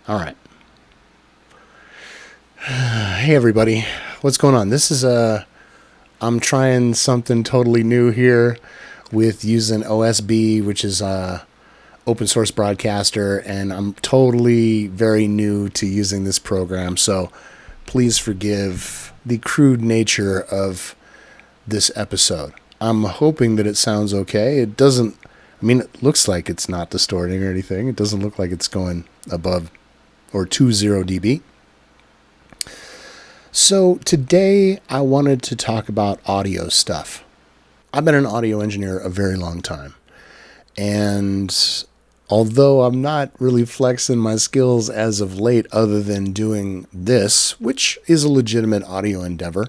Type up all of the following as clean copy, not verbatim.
All right. Hey everybody, what's going on? I'm trying something totally new here with using OSB, which is a open source broadcaster, and I'm totally very new to using this program. So please forgive the crude nature of this episode. I'm hoping that it sounds okay. It doesn't, it looks like it's not distorting or anything. It doesn't look like it's going above or to 0 dB. So today I wanted to talk about audio stuff. I've been an audio engineer a very long time. And although I'm not really flexing my skills as of late other than doing this, which is a legitimate audio endeavor,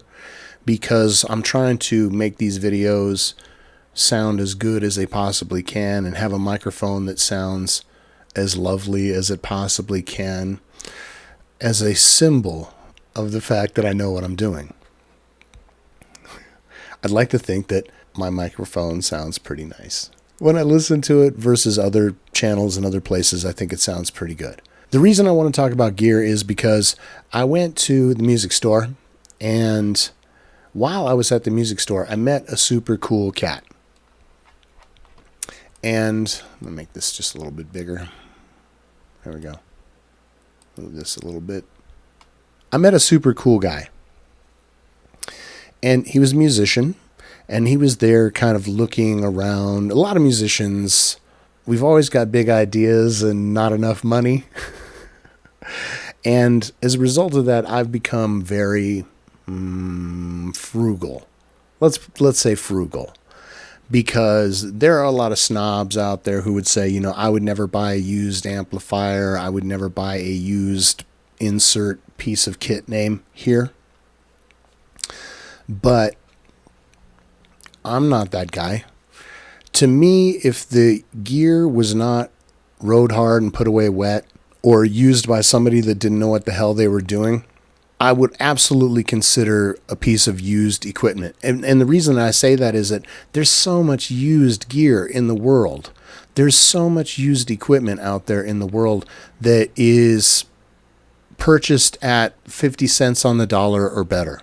because I'm trying to make these videos sound as good as they possibly can and have a microphone that sounds as lovely as it possibly can as a symbol of the fact that I know what I'm doing. I'd like to think that my microphone sounds pretty nice. When I listen to it versus other channels and other places, I think it sounds pretty good. The reason I want to talk about gear is because I went to the music store, and while I was at the music store, I met a super cool cat. And I'm going to make this just a little bit bigger. There we go. Move this a little bit. I met a super cool guy, and he was a musician, and he was there kind of looking around. A lot of musicians, we've always got big ideas and not enough money. And as a result of that, I've become very frugal. Let's say frugal, because there are a lot of snobs out there who would say, I would never buy a used amplifier. I would never buy a used insert piece of kit name here. But I'm not that guy. To me, if the gear was not rode hard and put away wet, or used by somebody that didn't know what the hell they were doing, I would absolutely consider a piece of used equipment. And the reason I say that is that there's so much used gear in the world. There's so much used equipment out there in the world that is purchased at 50 cents on the dollar or better.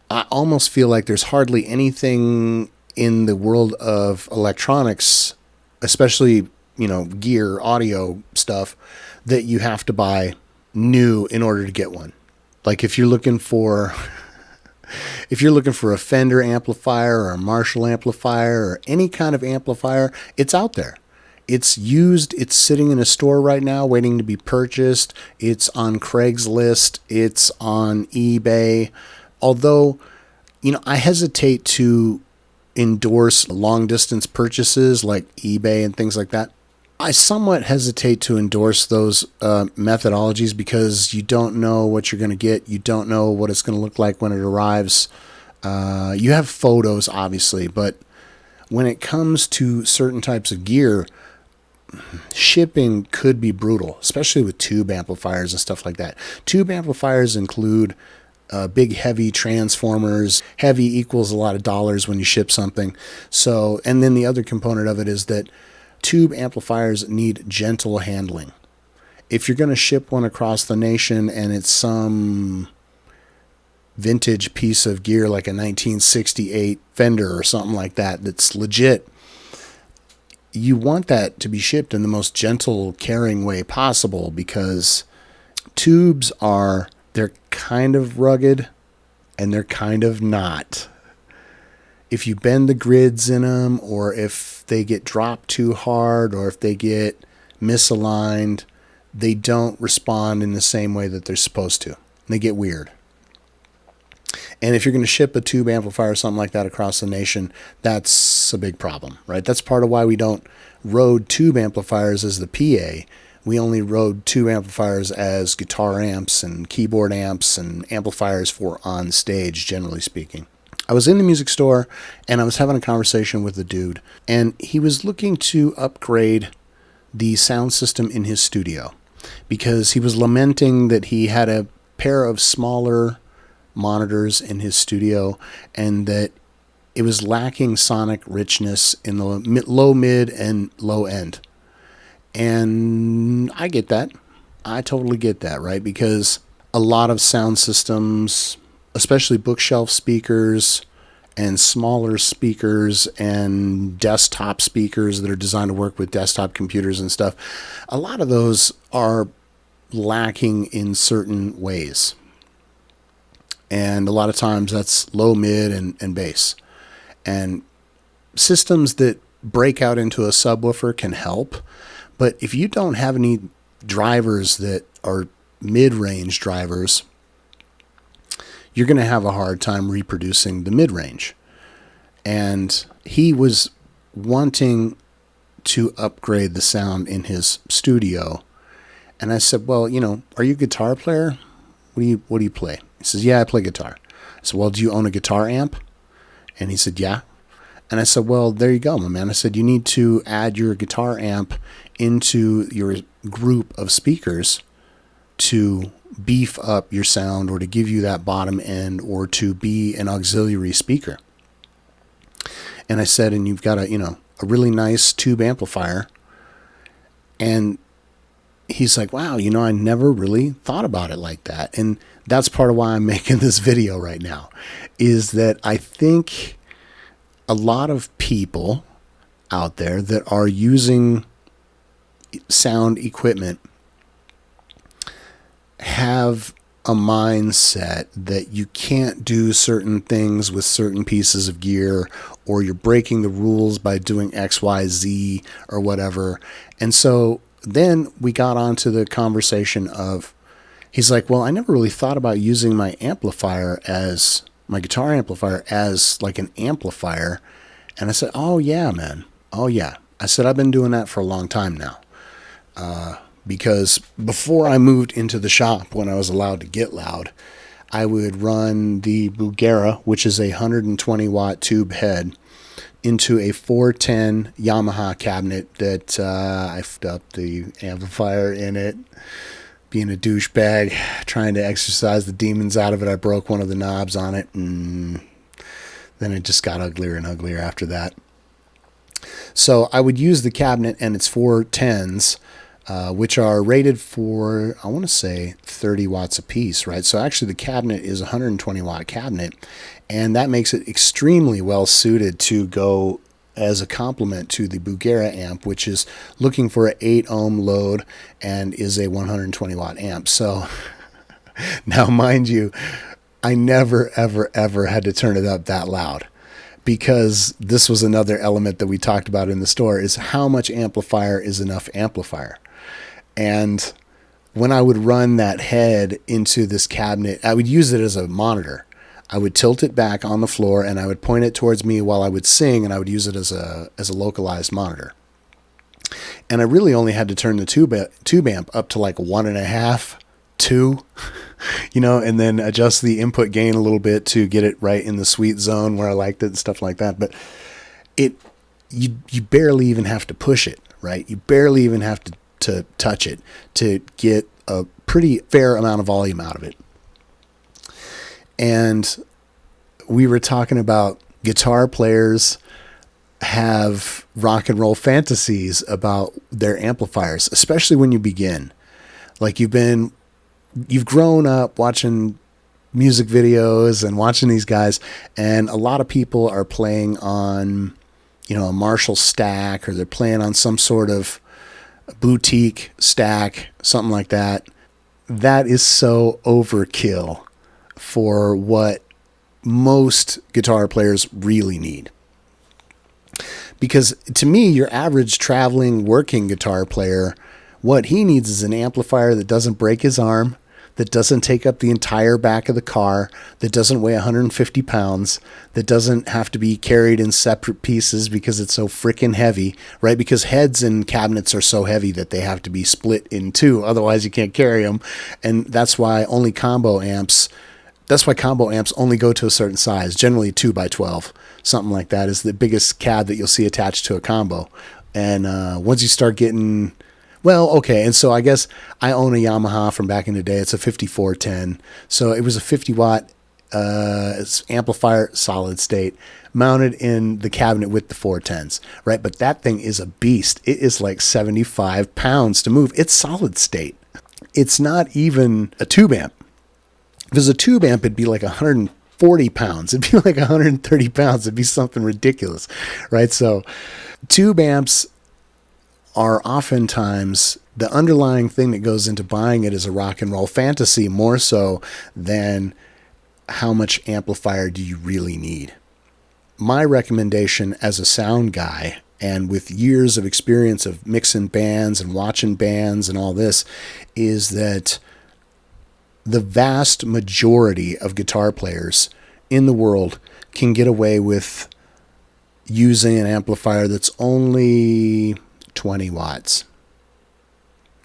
I almost feel like there's hardly anything in the world of electronics, especially, gear, audio stuff, that you have to buy new in order to get one. Like if you're looking for a Fender amplifier or a Marshall amplifier or any kind of amplifier, it's out there. It's used. It's sitting in a store right now waiting to be purchased. It's on Craigslist. It's on eBay. Although, I hesitate to endorse long distance purchases like eBay and things like that. I somewhat hesitate to endorse those methodologies because you don't know what you're going to get. You don't know what it's going to look like when it arrives. You have photos, obviously, but when it comes to certain types of gear, shipping could be brutal, especially with tube amplifiers and stuff like that. Tube amplifiers include big, heavy transformers. Heavy equals a lot of dollars when you ship something. So, and then the other component of it is that tube amplifiers need gentle handling. If you're going to ship one across the nation and it's some vintage piece of gear like a 1968 Fender or something like that that's legit, you want that to be shipped in the most gentle, caring way possible, because tubes they're kind of rugged and they're kind of not. If you bend the grids in them, or if they get dropped too hard, or if they get misaligned, they don't respond in the same way that they're supposed to. They get weird. And if you're going to ship a tube amplifier or something like that across the nation, that's a big problem, right? That's part of why we don't road tube amplifiers as the PA. We only road tube amplifiers as guitar amps and keyboard amps and amplifiers for on stage, generally speaking. I was in the music store and I was having a conversation with the dude, and he was looking to upgrade the sound system in his studio because he was lamenting that he had a pair of smaller monitors in his studio and that it was lacking sonic richness in the low, mid, and low end. And I get that. I totally get that, right? Because a lot of sound systems, especially bookshelf speakers and smaller speakers and desktop speakers that are designed to work with desktop computers and stuff, a lot of those are lacking in certain ways. And a lot of times that's low, mid, and bass. And systems that break out into a subwoofer can help. But if you don't have any drivers that are mid-range drivers, you're going to have a hard time reproducing the mid-range. And he was wanting to upgrade the sound in his studio. And I said, well, you know, are you a guitar player? What do you play? He says, yeah, I play guitar. I said, well, do you own a guitar amp? And he said, yeah. And I said, well, there you go, my man. I said, you need to add your guitar amp into your group of speakers to beef up your sound, or to give you that bottom end, or to be an auxiliary speaker. And I said, and you've got a really nice tube amplifier. And he's like, wow, I never really thought about it like that. And that's part of why I'm making this video right now, is that I think a lot of people out there that are using sound equipment have a mindset that you can't do certain things with certain pieces of gear, or you're breaking the rules by doing X, Y, Z or whatever. And so then we got onto the conversation of, he's like, well, I never really thought about using my guitar amplifier as like an amplifier. And I said, oh yeah, man. Oh yeah. I said, I've been doing that for a long time now. Because before I moved into the shop, when I was allowed to get loud, I would run the Bugera, which is a 120 watt tube head, into a 410 Yamaha cabinet that I f***ed up the amplifier in it. Being a douchebag, trying to exercise the demons out of it, I broke one of the knobs on it, and then it just got uglier and uglier after that. So I would use the cabinet and its 410s, which are rated for, I want to say, 30 watts a piece, right? So actually the cabinet is a 120 watt cabinet, and that makes it extremely well suited to go as a complement to the Bugera amp, which is looking for an 8 ohm load and is a 120 watt amp. So now, mind you, I never, ever, ever had to turn it up that loud, because this was another element that we talked about in the store, is how much amplifier is enough amplifier. And when I would run that head into this cabinet, I would use it as a monitor. I would tilt it back on the floor and I would point it towards me while I would sing, and I would use it as a localized monitor. And I really only had to turn the tube amp up to like 1.5, 2, and then adjust the input gain a little bit to get it right in the sweet zone where I liked it and stuff like that. But you barely even have to push it, right? You barely even have to touch it to get a pretty fair amount of volume out of it. And we were talking about guitar players have rock and roll fantasies about their amplifiers, especially when you begin. Like you've grown up watching music videos and watching these guys, and a lot of people are playing on, a Marshall stack, or they're playing on some sort of boutique stack, something like that. That is so overkill for what most guitar players really need. Because to me, your average traveling working guitar player, what he needs is an amplifier that doesn't break his arm, that doesn't take up the entire back of the car, that doesn't weigh 150 pounds, that doesn't have to be carried in separate pieces because it's so freaking heavy, right? Because heads and cabinets are so heavy that they have to be split in two. Otherwise, you can't carry them. And that's why combo amps only go to a certain size, generally 2x12, something like that is the biggest cab that you'll see attached to a combo. And once you start getting... Well, okay, and so I guess I own a Yamaha from back in the day. It's a 5410. So it was a 50 watt amplifier, solid state, mounted in the cabinet with the 410s, right? But that thing is a beast. It is like 75 pounds to move. It's solid state. it's not even a tube amp. If it was a tube amp, it'd be like 140 pounds. It'd be like 130 pounds. It'd be something ridiculous, right? So tube amps are oftentimes the underlying thing that goes into buying it is a rock and roll fantasy, more so than how much amplifier do you really need. My recommendation as a sound guy, and with years of experience of mixing bands and watching bands and all this, is that the vast majority of guitar players in the world can get away with using an amplifier that's only 20 watts.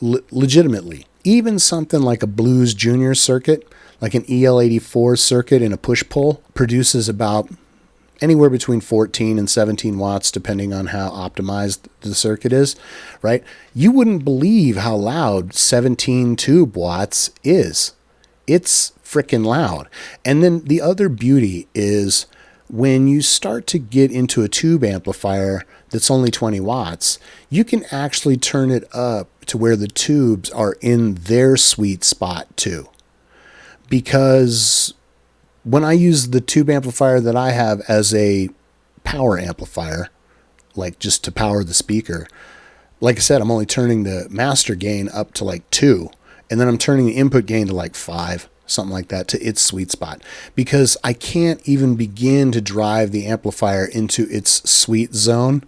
Legitimately. Even something like a Blues Junior circuit, like an EL84 circuit in a push-pull, produces about anywhere between 14 and 17 watts, depending on how optimized the circuit is, right? You wouldn't believe how loud 17 tube watts is. It's freaking loud. And then the other beauty is when you start to get into a tube amplifier that's only 20 watts, you can actually turn it up to where the tubes are in their sweet spot too. Because when I use the tube amplifier that I have as a power amplifier, like just to power the speaker, like I said, I'm only turning the master gain up to like 2, and then I'm turning the input gain to like 5, something like that, to its sweet spot, because I can't even begin to drive the amplifier into its sweet zone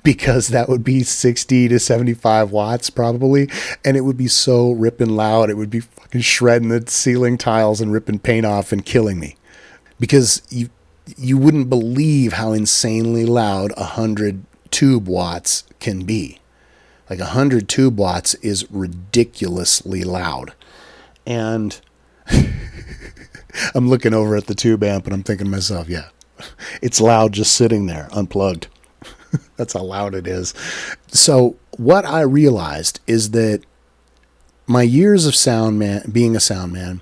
because that would be 60 to 75 watts probably, and it would be so ripping loud. It would be fucking shredding the ceiling tiles and ripping paint off and killing me, because you wouldn't believe how insanely loud 100 tube watts can be. Like 100 tube watts is ridiculously loud. And I'm looking over at the tube amp and I'm thinking to myself, yeah, it's loud just sitting there unplugged. That's how loud it is. So what I realized is that my years of being a sound man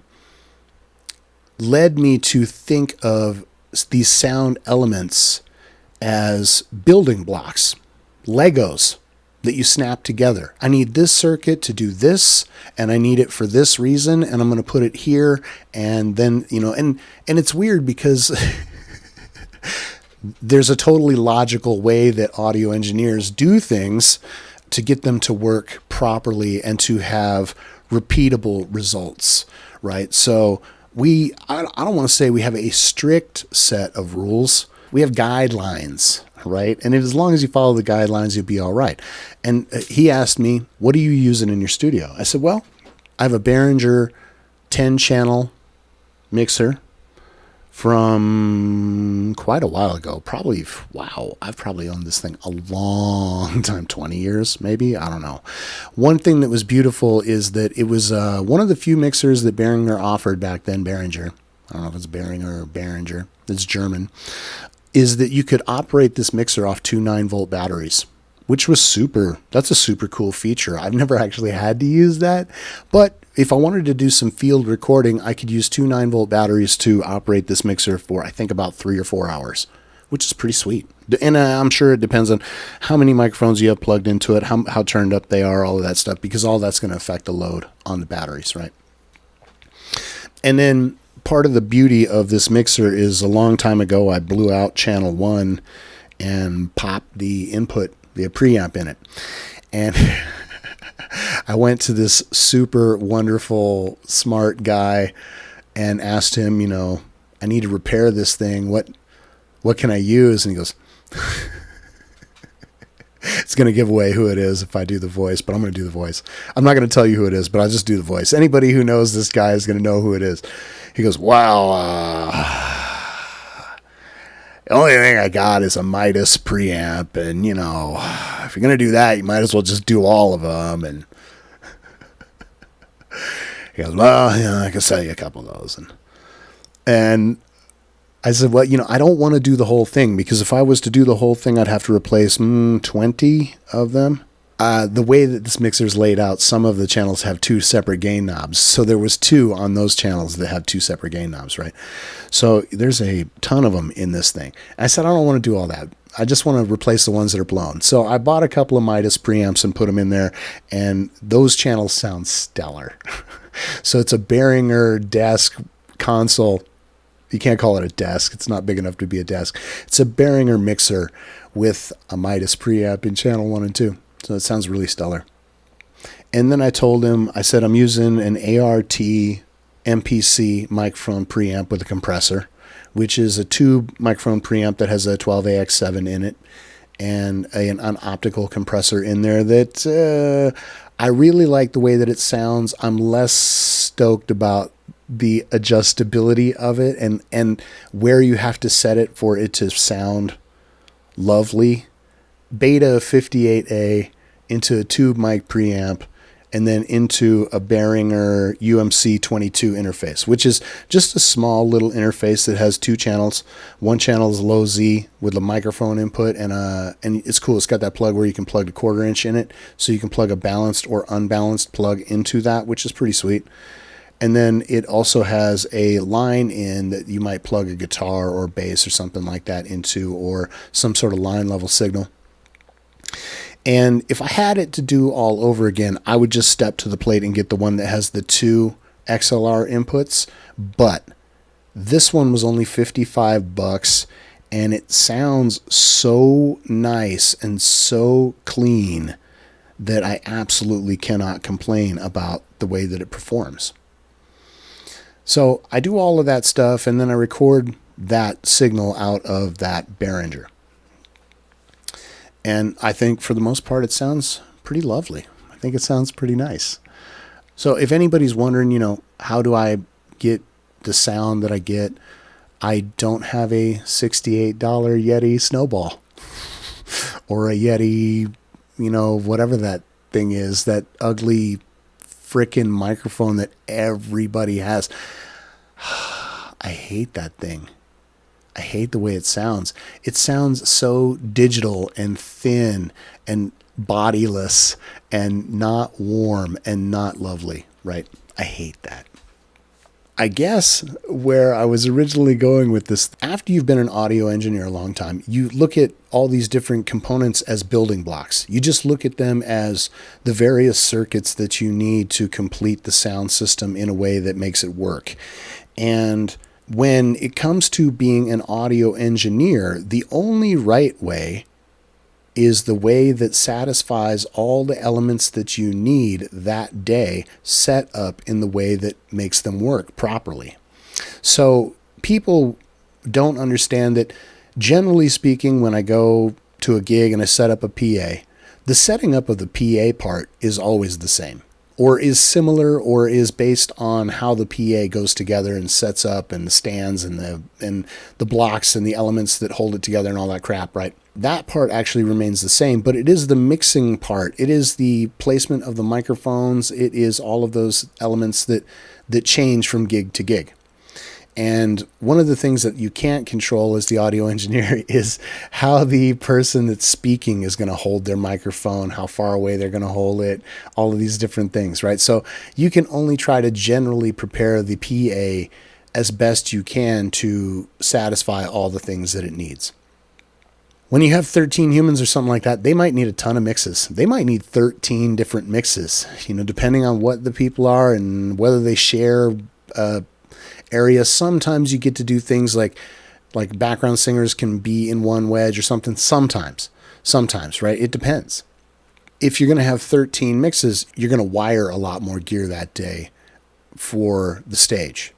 led me to think of these sound elements as building blocks, Legos that you snap together. I need this circuit to do this, and I need it for this reason, and I'm going to put it here, and then, and it's weird because there's a totally logical way that audio engineers do things to get them to work properly and to have repeatable results, right? So I don't want to say we have a strict set of rules. We have guidelines, right? And as long as you follow the guidelines, you'll be all right. And he asked me, what are you using in your studio? I said, well, I have a Behringer 10-channel mixer from quite a while ago. I've probably owned this thing a long time, 20 years maybe, I don't know. One thing that was beautiful is that it was one of the few mixers that Behringer offered back then. Behringer, I don't know if it's Behringer or Behringer, it's German, is that you could operate this mixer off 2 9-volt batteries, which was that's a super cool feature. I've never actually had to use that, but if I wanted to do some field recording, I could use 2 9-volt batteries to operate this mixer for, I think, about 3 or 4 hours, which is pretty sweet. And I'm sure it depends on how many microphones you have plugged into it, how turned up they are, all of that stuff, because all that's going to affect the load on the batteries, right? And then part of the beauty of this mixer is a long time ago, I blew out channel 1 and popped the input, the preamp in it. And I went to this super wonderful, smart guy and asked him, I need to repair this thing. What can I use? And he goes, it's going to give away who it is if I do the voice, but I'm going to do the voice. I'm not going to tell you who it is, but I'll just do the voice. Anybody who knows this guy is going to know who it is. He goes, wow, the only thing I got is a Midas preamp, and, if you're going to do that, you might as well just do all of them. And he goes, well, I can sell you a couple of those. And I said, well, I don't want to do the whole thing, because if I was to do the whole thing, I'd have to replace 20 of them. The way that this mixer is laid out, some of the channels have 2 separate gain knobs. So there was 2 on those channels that have 2 separate gain knobs, right? So there's a ton of them in this thing. I said, I don't want to do all that. I just want to replace the ones that are blown. So I bought a couple of Midas preamps and put them in there, and those channels sound stellar. So it's a Behringer desk console. You can't call it a desk. It's not big enough to be a desk. It's a Behringer mixer with a Midas preamp in channel 1 and 2. So it sounds really stellar. And then I told him, I said, I'm using an ART MPC microphone preamp with a compressor, which is a tube microphone preamp that has a 12AX7 in it and an optical compressor in there that I really like the way that it sounds. I'm less stoked about the adjustability of it and where you have to set it for it to sound lovely. Beta 58A into a tube mic preamp and then into a Behringer UMC 22 interface, which is just a small little interface that has 2 channels. One channel is low Z with a microphone input, and it's cool. It's got that plug where you can plug a 1/4 inch in it, so you can plug a balanced or unbalanced plug into that, which is pretty sweet. And then it also has a line in that you might plug a guitar or bass or something like that into, or some sort of line level signal. And if I had it to do all over again, I would just step to the plate and get the one that has the 2 XLR inputs. But this one was only $55, and it sounds so nice and so clean that I absolutely cannot complain about the way that it performs. So I do all of that stuff, and then I record that signal out of that Behringer. And I think for the most part, it sounds pretty lovely. I think it sounds pretty nice. So if anybody's wondering, how do I get the sound that I get? I don't have a $68 Yeti Snowball or a Yeti, whatever that thing is, that ugly frickin' microphone that everybody has. I hate that thing. I hate the way it sounds. It sounds so digital and thin and bodiless and not warm and not lovely, right? I hate that. I guess where I was originally going with this, after you've been an audio engineer a long time, you look at all these different components as building blocks. You just look at them as the various circuits that you need to complete the sound system in a way that makes it work. And when it comes to being an audio engineer, the only right way is the way that satisfies all the elements that you need that day, set up in the way that makes them work properly. So people don't understand that, generally speaking, when I go to a gig and I set up a PA, the setting up of the PA part is always the same, or is similar, or is based on how the PA goes together and sets up, and the stands and the blocks and the elements that hold it together and all that crap, right? That part actually remains the same, but it is the mixing part. It is the placement of the microphones. It is all of those elements that change from gig to gig. And one of the things that you can't control as the audio engineer is how the person that's speaking is going to hold their microphone, how far away they're going to hold it, all of these different things, right? So you can only try to generally prepare the PA as best you can to satisfy all the things that it needs. When you have 13 humans or something like that, they might need a ton of mixes. They might need 13 different mixes, depending on what the people are and whether they share area. Sometimes you get to do things like background singers can be in one wedge or something. Sometimes, right? It depends. If you're going to have 13 mixes, you're going to wire a lot more gear that day for the stage,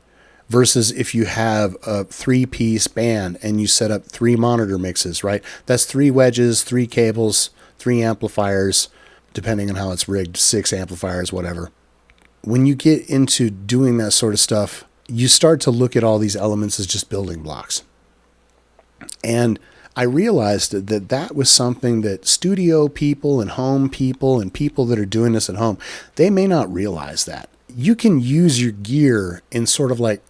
versus if you have a 3-piece band and you set up 3 monitor mixes, right? That's 3 wedges, 3 cables, 3 amplifiers, depending on how it's rigged, 6 amplifiers, whatever. When you get into doing that sort of stuff, you start to look at all these elements as just building blocks. And I realized that was something that studio people and home people and people that are doing this at home, they may not realize that. You can use your gear in sort of like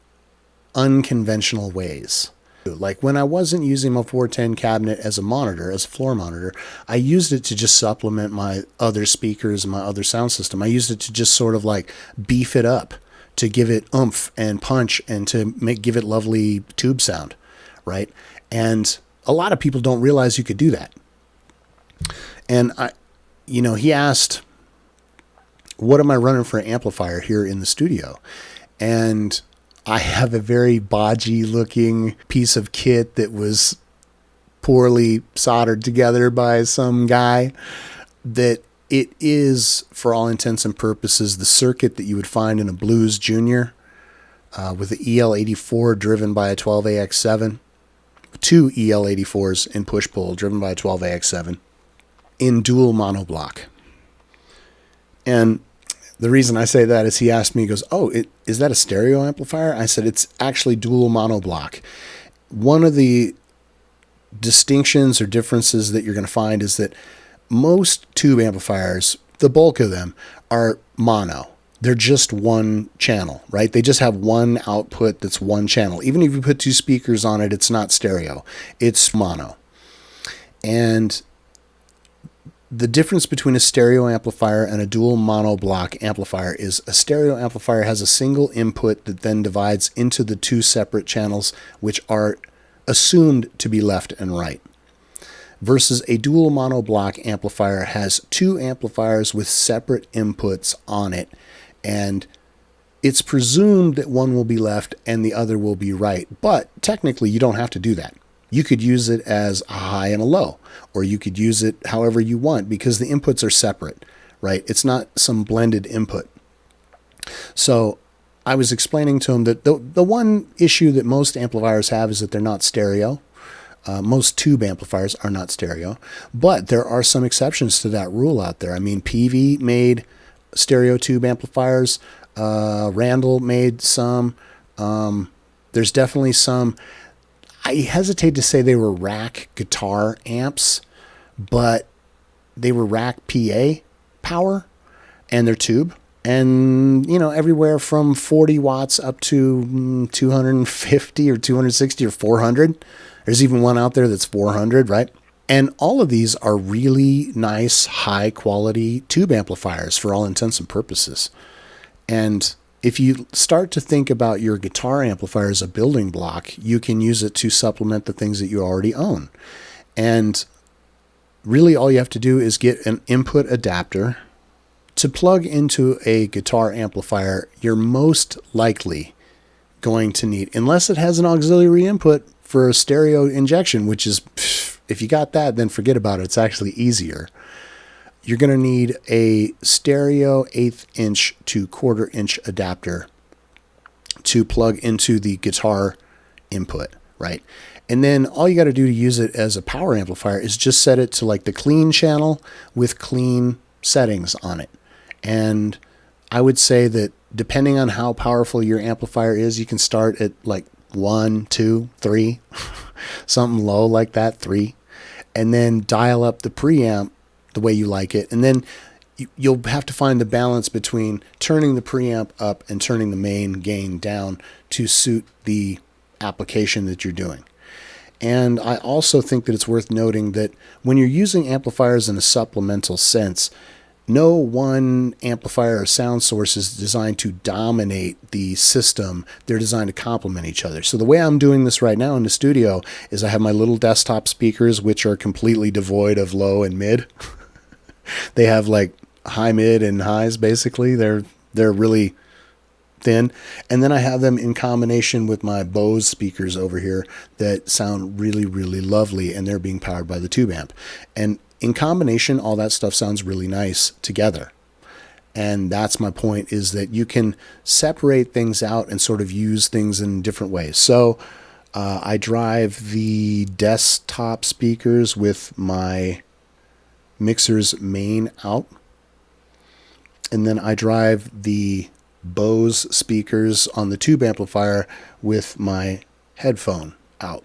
unconventional ways. Like when I wasn't using my 410 cabinet as a monitor, as a floor monitor, I used it to just supplement my other speakers and my other sound system. I used it to just sort of like beef it up, to give it oomph and punch and to give it lovely tube sound, right? And a lot of people don't realize you could do that. And he asked, what am I running for an amplifier here in the studio? And I have a very bodgy looking piece of kit that was poorly soldered together by some guy, that it is, for all intents and purposes, the circuit that you would find in a Blues Junior with the EL84 driven by a 12AX7, two EL84s in push-pull driven by a 12AX7 in dual monoblock. And the reason I say that is he asked me, he goes, oh, is that a stereo amplifier? I said, it's actually dual monoblock. One of the distinctions or differences that you're going to find is that most tube amplifiers, the bulk of them, are mono. They're just one channel, right? They just have one output that's one channel. Even if you put two speakers on it, it's not stereo. It's mono. And the difference between a stereo amplifier and a dual monoblock amplifier is a stereo amplifier has a single input that then divides into the two separate channels, which are assumed to be left and right, versus a dual monoblock amplifier has two amplifiers with separate inputs on it, and it's presumed that one will be left and the other will be right. But technically, you don't have to do that. You could use it as a high and a low, or you could use it however you want, because the inputs are separate, right? It's not some blended input. So I was explaining to him that the one issue that most amplifiers have is that they're not stereo. Most tube amplifiers are not stereo, but there are some exceptions to that rule out there. I mean, PV made stereo tube amplifiers. Randall made some. There's definitely some. I hesitate to say they were rack guitar amps, but they were rack PA power, and they're tube. And, everywhere from 40 watts up to 250 or 260 or 400. There's even one out there that's 400, right? And all of these are really nice, high quality tube amplifiers for all intents and purposes. And if you start to think about your guitar amplifier as a building block, you can use it to supplement the things that you already own. And really all you have to do is get an input adapter. To plug into a guitar amplifier, you're most likely going to need, unless it has an auxiliary input for a stereo injection, which is, if you got that, then forget about it. It's actually easier. You're going to need a stereo 1/8 inch to 1/4 inch adapter to plug into the guitar input, right? And then all you got to do to use it as a power amplifier is just set it to like the clean channel with clean settings on it. And I would say that depending on how powerful your amplifier is, you can start at like 1, 2, 3, something low like that, 3, and then dial up the preamp the way you like it. And then you'll have to find the balance between turning the preamp up and turning the main gain down to suit the application that you're doing. And I also think that it's worth noting that when you're using amplifiers in a supplemental sense, no one amplifier or sound source is designed to dominate the system. They're designed to complement each other. So the way I'm doing this right now in the studio is I have my little desktop speakers, which are completely devoid of low and mid. They have like high, mid, and highs, basically. They're really thin. And then I have them in combination with my Bose speakers over here that sound really, really lovely, and they're being powered by the tube amp. And in combination, all that stuff sounds really nice together. And that's my point, is that you can separate things out and sort of use things in different ways. So I drive the desktop speakers with my mixer's main out. And then I drive the Bose speakers on the tube amplifier with my headphone out.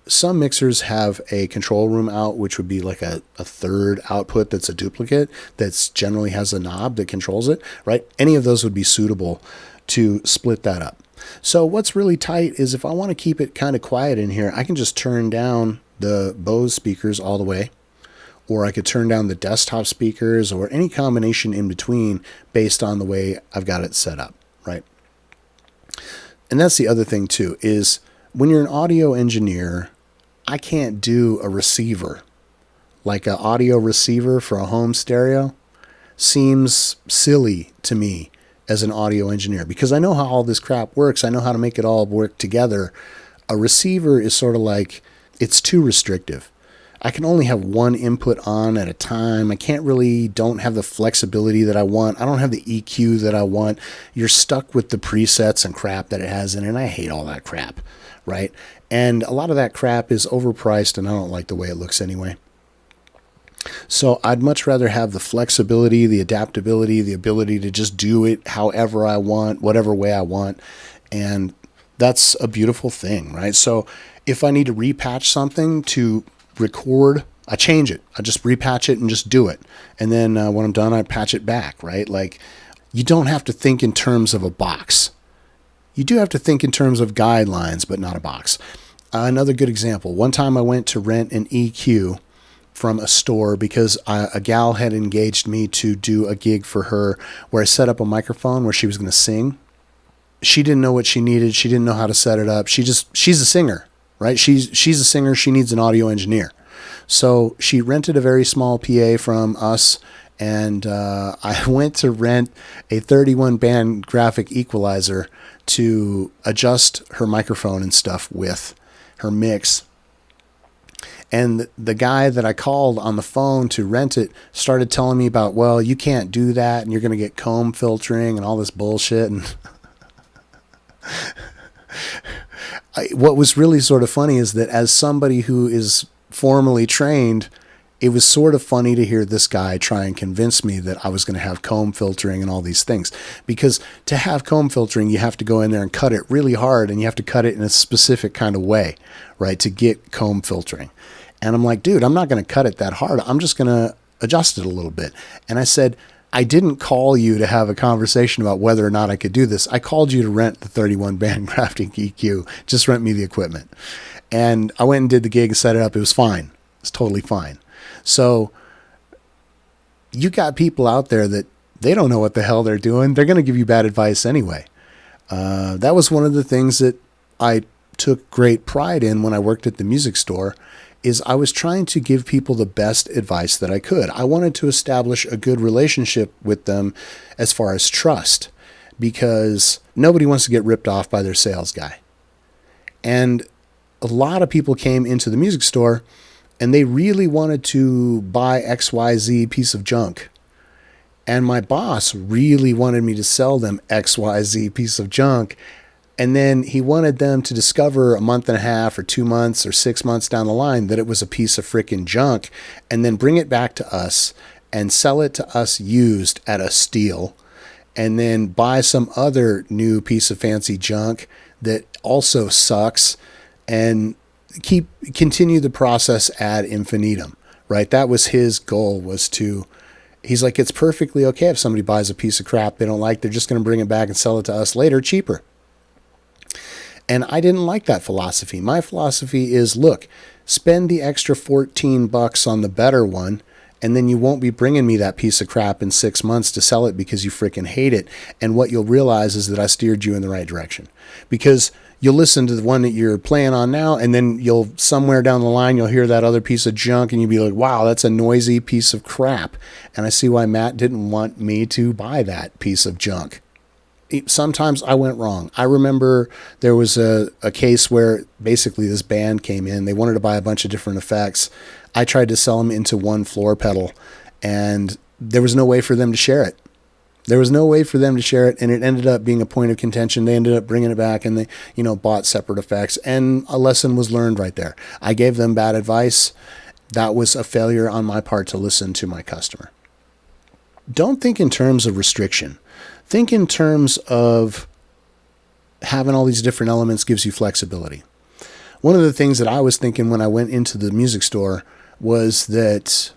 Some mixers have a control room out, which would be like a third output that's a duplicate, that's generally has a knob that controls it, right? Any of those would be suitable to split that up. So what's really tight is if I want to keep it kind of quiet in here, I can just turn down the Bose speakers all the way, or I could turn down the desktop speakers, or any combination in between based on the way I've got it set up, right? And that's the other thing too, is when you're an audio engineer, I can't do a receiver, like an audio receiver for a home stereo. Seems silly to me as an audio engineer, because I know how all this crap works. I know how to make it all work together. A receiver is sort of like, it's too restrictive. I can only have one input on at a time. I don't have the flexibility that I want. I don't have the EQ that I want. You're stuck with the presets and crap that it has in it, and I hate all that crap, right? And a lot of that crap is overpriced, and I don't like the way it looks anyway. So I'd much rather have the flexibility, the adaptability, the ability to just do it however I want, whatever way I want. And that's a beautiful thing, right? So if I need to repatch something to record, I change it. I just repatch it and just do it. And then when I'm done, I patch it back, right? Like, you don't have to think in terms of a box. You do have to think in terms of guidelines, but not a box. Another good example. One time I went to rent an EQ from a store because a gal had engaged me to do a gig for her where I set up a microphone where she was going to sing. She didn't know what she needed. She didn't know how to set it up. She's a singer, right? She's a singer. She needs an audio engineer. So she rented a very small PA from us, and I went to rent a 31 band graphic equalizer to adjust her microphone and stuff with, her mix. And the guy that I called on the phone to rent it started telling me about, well, you can't do that, and you're going to get comb filtering and all this bullshit. And what was really sort of funny is that as somebody who is formally trained, it was sort of funny to hear this guy try and convince me that I was going to have comb filtering and all these things. Because to have comb filtering, you have to go in there and cut it really hard, and you have to cut it in a specific kind of way, right, to get comb filtering. And I'm like, dude, I'm not going to cut it that hard. I'm just going to adjust it a little bit. And I said, I didn't call you to have a conversation about whether or not I could do this. I called you to rent the 31 band grafting EQ. Just rent me the equipment. And I went and did the gig and set it up. It was fine. It's totally fine. So you got people out there that they don't know what the hell they're doing. They're going to give you bad advice anyway. That was one of the things that I took great pride in when I worked at the music store, is I was trying to give people the best advice that I could. I wanted to establish a good relationship with them as far as trust, because nobody wants to get ripped off by their sales guy. And a lot of people came into the music store and they really wanted to buy XYZ piece of junk. And my boss really wanted me to sell them XYZ piece of junk. And then he wanted them to discover a month and a half or 2 months or 6 months down the line that it was a piece of freaking junk, and then bring it back to us and sell it to us used at a steal, and then buy some other new piece of fancy junk that also sucks, and continue the process ad infinitum, right? That was his goal, he's like, it's perfectly okay if somebody buys a piece of crap they don't like. They're just going to bring it back and sell it to us later cheaper. And I didn't like that philosophy. My philosophy is, look, spend the extra $14 on the better one, and then you won't be bringing me that piece of crap in 6 months to sell it because you freaking hate it. And what you'll realize is that I steered you in the right direction, because you'll listen to the one that you're playing on now, and then you'll somewhere down the line, you'll hear that other piece of junk, and you'll be like, wow, that's a noisy piece of crap. And I see why Matt didn't want me to buy that piece of junk. Sometimes I went wrong. I remember there was a case where basically this band came in. They wanted to buy a bunch of different effects. I tried to sell them into one floor pedal, and there was no way for them to share it. And it ended up being a point of contention. They ended up bringing it back, and they, bought separate effects, and a lesson was learned right there. I gave them bad advice. That was a failure on my part to listen to my customer. Don't think in terms of restriction. Think in terms of having all these different elements gives you flexibility. One of the things that I was thinking when I went into the music store was that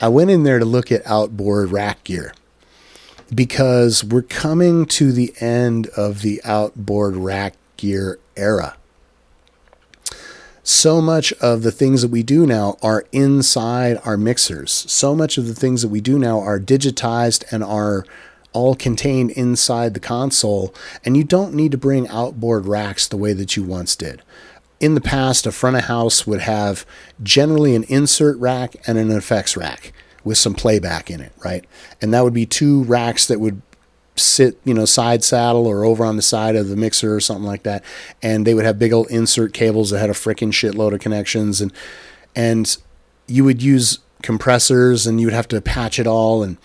I went in there to look at outboard rack gear, because we're coming to the end of the outboard rack gear era. So much of the things that we do now are inside our mixers. So much of the things that we do now are digitized and are all contained inside the console, and you don't need to bring outboard racks the way that you once did. in the past, a front of house would have generally an insert rack and an effects rack with some playback in it, right? And that would be two racks that would sit, side saddle or over on the side of the mixer or something like that. And they would have big old insert cables that had a freaking shitload of connections. And you would use compressors and you would have to patch it all. And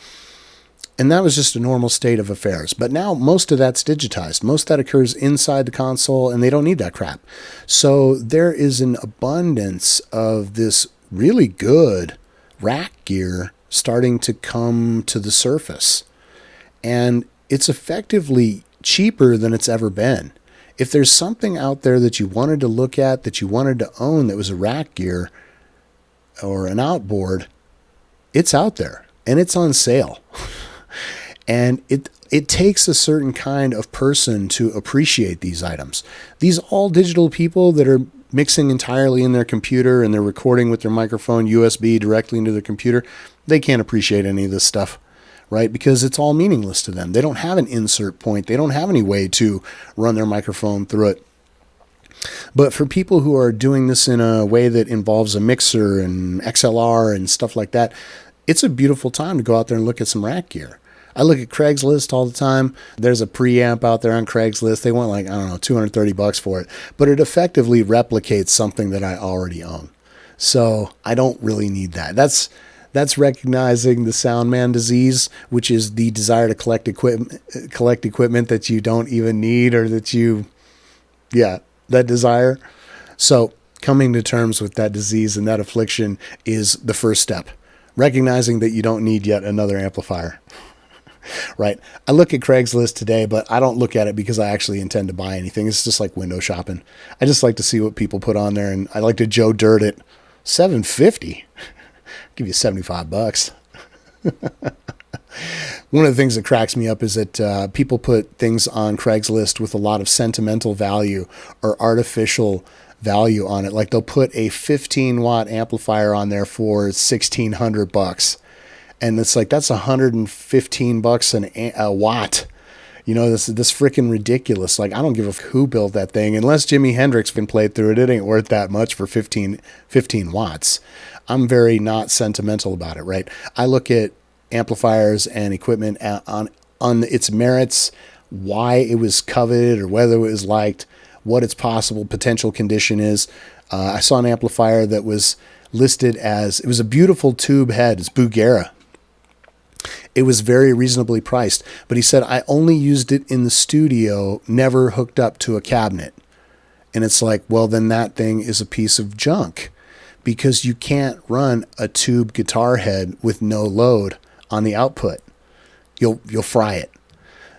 that was just a normal state of affairs. But now most of that's digitized. Most of that occurs inside the console, and they don't need that crap. So there is an abundance of this really good rack gear starting to come to the surface. And it's effectively cheaper than it's ever been. If there's something out there that you wanted to look at, that you wanted to own that was a rack gear or an outboard, it's out there and it's on sale. And it takes a certain kind of person to appreciate these items. These all digital people that are mixing entirely in their computer and they're recording with their microphone USB directly into their computer, they can't appreciate any of this stuff, right? Because it's all meaningless to them. They don't have an insert point. They don't have any way to run their microphone through it. But for people who are doing this in a way that involves a mixer and XLR and stuff like that, it's a beautiful time to go out there and look at some rack gear. I look at Craigslist all the time. There's a preamp out there on Craigslist. They want $230 for it, but it effectively replicates something that I already own. So I don't really need that. That's recognizing the sound man disease, which is the desire to collect equipment that you don't even need, or that desire. So coming to terms with that disease and that affliction is the first step. Recognizing that you don't need yet another amplifier. Right. I look at Craigslist today, but I don't look at it because I actually intend to buy anything. It's just like window shopping. I just like to see what people put on there, and I like to Joe Dirt it. $750. Give you $75. One of the things that cracks me up is that people put things on Craigslist with a lot of sentimental value or artificial value on it. Like they'll put a 15-watt amplifier on there for $1,600. And it's like, that's $115 a watt. This freaking ridiculous. Like, I don't give a who built that thing. Unless Jimi Hendrix can play through it, it ain't worth that much for 15 watts. I'm very not sentimental about it, right? I look at amplifiers and equipment on its merits, why it was coveted or whether it was liked, what its possible potential condition is. I saw an amplifier that was listed as, it was a beautiful tube head. It's Bugera. It was very reasonably priced, but he said, I only used it in the studio, never hooked up to a cabinet. And it's like, well, then that thing is a piece of junk, because you can't run a tube guitar head with no load on the output. You'll fry it.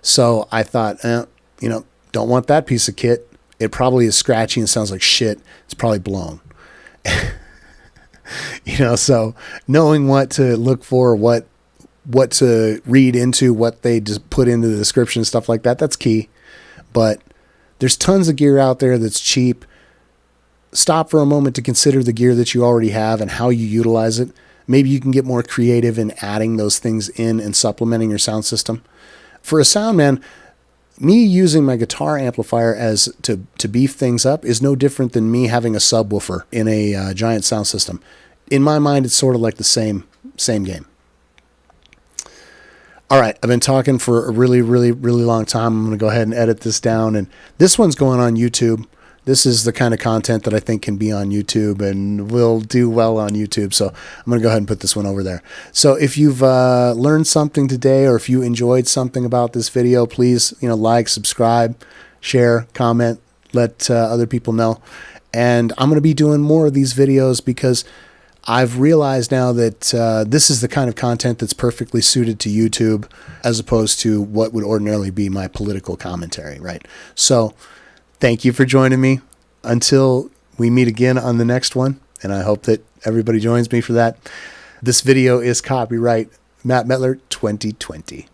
So I thought, don't want that piece of kit. It probably is scratchy and sounds like shit. It's probably blown. So knowing what to look for, what to read into, what they just put into the description, stuff like that, that's key. But there's tons of gear out there that's cheap. Stop for a moment to consider the gear that you already have and how you utilize it. Maybe you can get more creative in adding those things in and supplementing your sound system. For a sound man, me using my guitar amplifier as to beef things up is no different than me having a subwoofer in a giant sound system. In my mind, it's sort of like the same game. All right, I've been talking for a really, really, really long time. I'm going to go ahead and edit this down. And this one's going on YouTube. This is the kind of content that I think can be on YouTube and will do well on YouTube. So I'm going to go ahead and put this one over there. So if you've learned something today, or if you enjoyed something about this video, please, like, subscribe, share, comment, let other people know. And I'm going to be doing more of these videos because I've realized now that this is the kind of content that's perfectly suited to YouTube, as opposed to what would ordinarily be my political commentary, right? So thank you for joining me. Until we meet again on the next one, and I hope that everybody joins me for that. This video is copyright Matt Metler 2020.